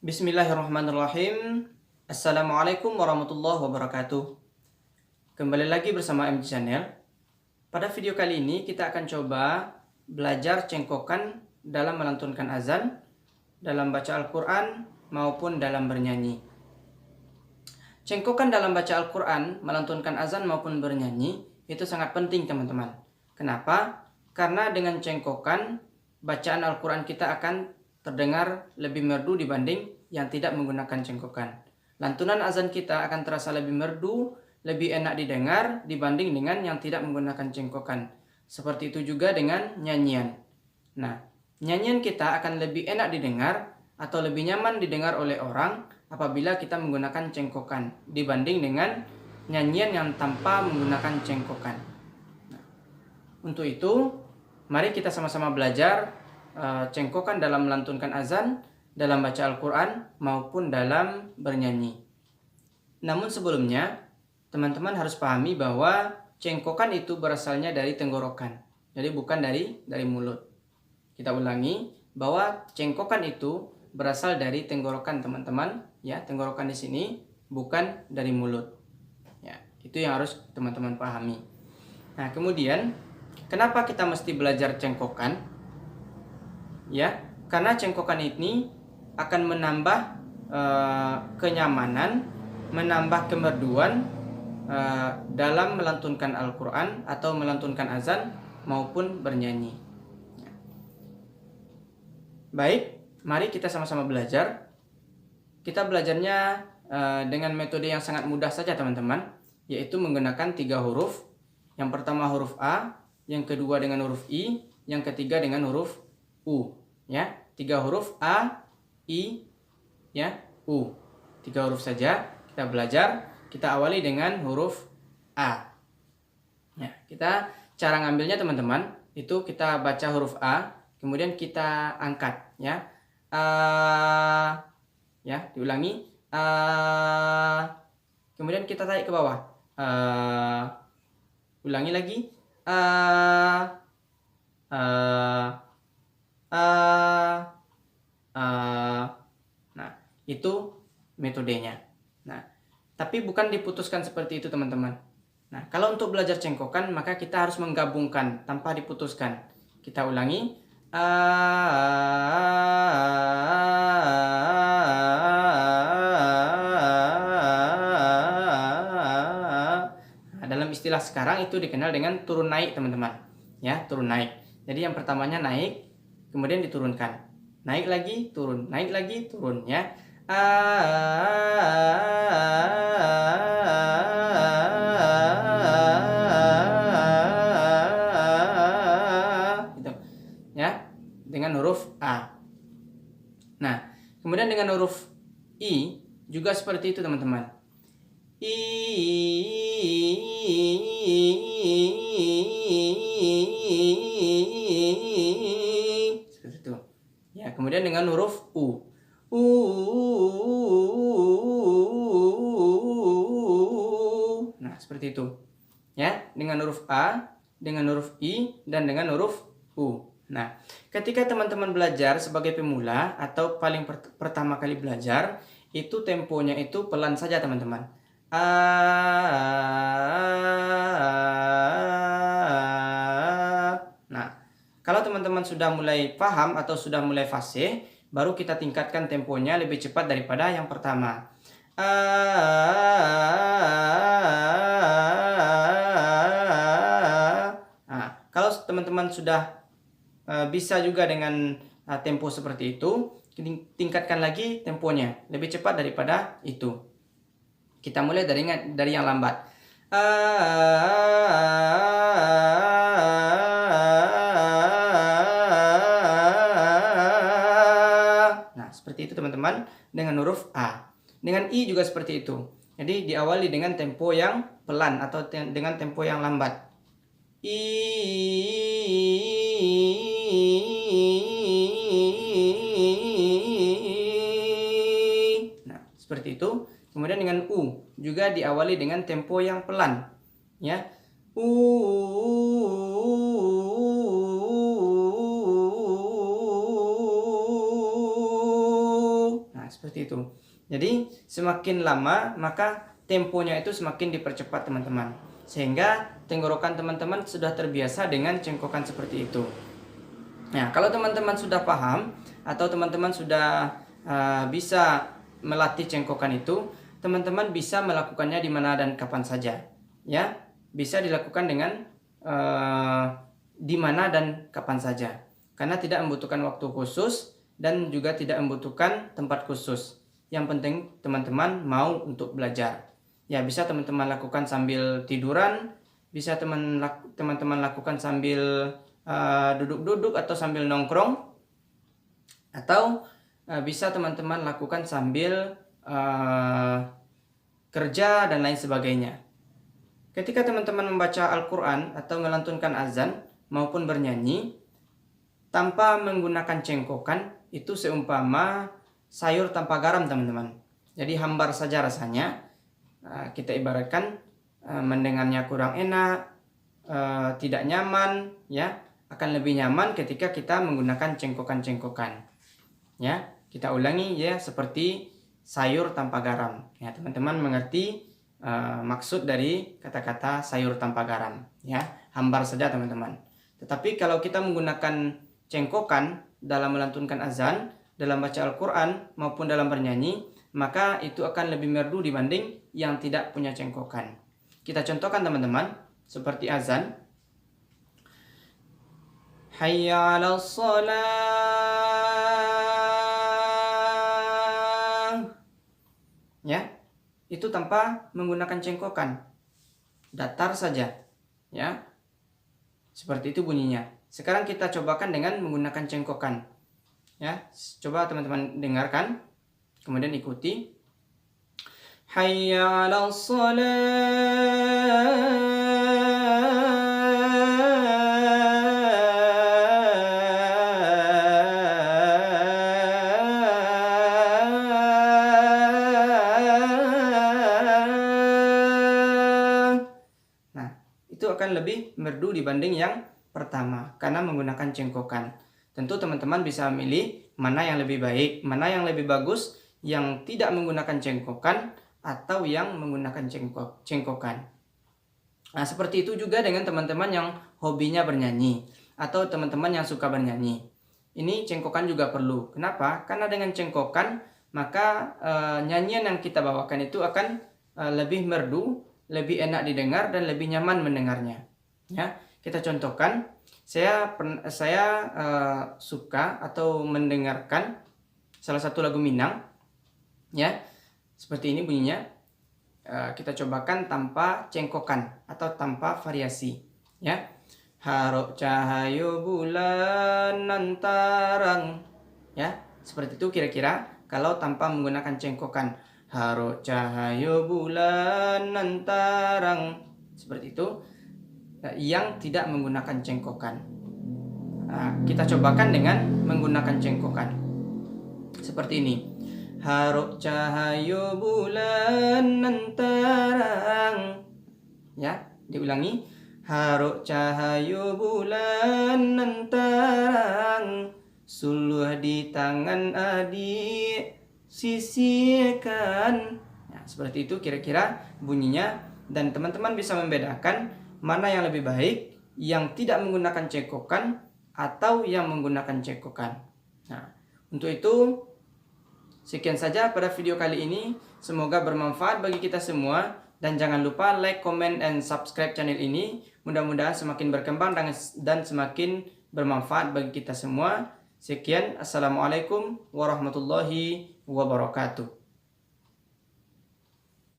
Bismillahirrahmanirrahim. Assalamualaikum warahmatullahi wabarakatuh. Kembali lagi bersama MG Channel. Pada video kali ini kita akan coba belajar cengkokan dalam melantunkan azan, dalam baca Al-Quran maupun dalam bernyanyi. Cengkokan dalam baca Al-Quran, melantunkan azan maupun bernyanyi itu sangat penting teman-teman. Kenapa? Karena dengan cengkokan bacaan Al-Quran kita akan terdengar lebih merdu dibanding yang tidak menggunakan cengkokan. Lantunan azan kita akan terasa lebih merdu, lebih enak didengar dibanding dengan yang tidak menggunakan cengkokan. Seperti itu juga dengan nyanyian. Nah, nyanyian kita akan lebih enak didengar atau lebih nyaman didengar oleh orang apabila kita menggunakan cengkokan dibanding dengan nyanyian yang tanpa menggunakan cengkokan. Nah, untuk itu, mari kita sama-sama belajar cengkokan dalam melantunkan azan, dalam baca Al-Quran maupun dalam bernyanyi. Namun sebelumnya, teman-teman harus pahami bahwa cengkokan itu berasalnya dari tenggorokan, jadi bukan dari mulut. Kita ulangi bahwa cengkokan itu berasal dari tenggorokan teman-teman, ya, tenggorokan di sini bukan dari mulut. Ya, itu yang harus teman-teman pahami. Nah, kemudian kenapa kita mesti belajar cengkokan? Ya, karena cengkokan ini akan menambah kenyamanan, menambah kemerduan dalam melantunkan Al-Quran atau melantunkan azan maupun bernyanyi. Baik, mari kita sama-sama belajar. Kita belajarnya dengan metode yang sangat mudah saja teman-teman, yaitu menggunakan 3 huruf. Yang pertama huruf A, yang kedua dengan huruf I, yang ketiga dengan huruf U, ya, 3 huruf A, I, ya, U, 3 huruf saja kita belajar. Kita awali dengan huruf A. Ya, kita cara ngambilnya teman-teman itu kita baca huruf A, kemudian kita angkat, ya, ya, diulangi, kemudian kita tarik ke bawah, ulangi lagi, nah, itu metodenya. Nah, tapi bukan diputuskan seperti itu teman-teman. Nah, kalau untuk belajar cengkokan maka kita harus menggabungkan tanpa diputuskan. Kita ulangi, nah, dalam istilah sekarang itu dikenal dengan turun naik teman-teman, ya, turun naik. Jadi yang pertamanya naik, kemudian diturunkan, naik lagi, turun, naik lagi, turun, ya. Gitu, ya, dengan huruf A. Nah, kemudian dengan huruf I juga seperti itu teman-teman. Seperti itu. Ya, kemudian dengan huruf U. Nah, seperti itu. Ya, dengan huruf A, dengan huruf I, dan dengan huruf U. Nah, ketika teman-teman belajar sebagai pemula atau paling pertama kali belajar, itu temponya itu pelan saja teman-teman. Nah, kalau teman-teman sudah mulai paham atau sudah mulai fasih, baru kita tingkatkan temponya lebih cepat daripada yang pertama. Nah, kalau teman-teman sudah bisa juga dengan tempo seperti itu, tingkatkan lagi temponya lebih cepat daripada itu. Kita mulai dari yang lambat. Nah, seperti itu teman-teman dengan huruf A. Dengan I juga seperti itu. Jadi diawali dengan tempo yang pelan atau dengan tempo yang lambat. Nah, seperti itu. Kemudian dengan U juga diawali dengan tempo yang pelan, ya. Nah, seperti seperti itu. Jadi semakin lama maka temponya itu semakin dipercepat teman-teman, sehingga tenggorokan teman-teman sudah terbiasa dengan cengkokan seperti itu. Nah, kalau teman-teman sudah paham atau teman-teman sudah bisa melatih cengkokan itu, teman-teman bisa melakukannya di mana dan kapan saja. Ya, bisa dilakukan dengan di mana dan kapan saja. Karena tidak membutuhkan waktu khusus dan juga tidak membutuhkan tempat khusus. Yang penting teman-teman mau untuk belajar. Ya, bisa teman-teman lakukan sambil tiduran, bisa teman-teman lakukan sambil duduk-duduk atau sambil nongkrong, atau bisa teman-teman lakukan sambil kerja dan lain sebagainya. Ketika teman-teman membaca Al-Quran atau melantunkan azan maupun bernyanyi tanpa menggunakan cengkokan, itu seumpama sayur tanpa garam teman-teman. Jadi hambar saja rasanya. Kita ibaratkan mendengarnya kurang enak, tidak nyaman, ya. Akan lebih nyaman ketika kita menggunakan cengkokan-cengkokan. Ya, kita ulangi ya, seperti sayur tanpa garam. Ya, teman-teman mengerti maksud dari kata-kata sayur tanpa garam, ya. Hambar saja teman-teman. Tetapi kalau kita menggunakan cengkokan dalam melantunkan azan, dalam baca Al-Quran maupun dalam bernyanyi, maka itu akan lebih merdu dibanding yang tidak punya cengkokan. Kita contohkan teman-teman, seperti azan. Hayya 'alas shalah. Ya, itu tanpa menggunakan cengkokan. Datar saja. Ya. Seperti itu bunyinya. Sekarang kita cobakan dengan menggunakan cengkokan. Ya, coba teman-teman dengarkan, kemudian ikuti. Hayya 'alas shalah. Nah, itu akan lebih merdu dibanding yang pertama karena menggunakan cengkokan. Tentu teman-teman bisa memilih mana yang lebih baik, mana yang lebih bagus, yang tidak menggunakan cengkokan atau yang menggunakan cengkokan. Nah, seperti itu juga dengan teman-teman yang hobinya bernyanyi atau teman-teman yang suka bernyanyi. Ini cengkokan juga perlu. Kenapa? Karena dengan cengkokan maka nyanyian yang kita bawakan itu akan lebih merdu, lebih enak didengar dan lebih nyaman mendengarnya. Ya, kita contohkan. Saya suka atau mendengarkan salah satu lagu Minang, ya, seperti ini bunyinya. Kita cobakan tanpa cengkokan atau tanpa variasi, ya. Harok cahayo bulan nantarang, ya, seperti itu kira-kira kalau tanpa menggunakan cengkokan. Harok cahayo bulan nantarang, seperti itu. Yang tidak menggunakan cengkokan. Nah, kita cobakan dengan menggunakan cengkokan. Seperti ini. Harok cahayo bulan nantarang. Ya, diulangi. Harok cahayo bulan nantarang. Suluh di tangan adik sisihkan. Nah, seperti itu kira-kira bunyinya. Dan teman-teman bisa membedakan mana yang lebih baik, yang tidak menggunakan cengkokan atau yang menggunakan cengkokan. Nah, untuk itu sekian saja pada video kali ini. Semoga bermanfaat bagi kita semua dan jangan lupa like, comment, and subscribe channel ini. Mudah-mudahan semakin berkembang dan semakin bermanfaat bagi kita semua. Sekian, assalamualaikum warahmatullahi wabarakatuh.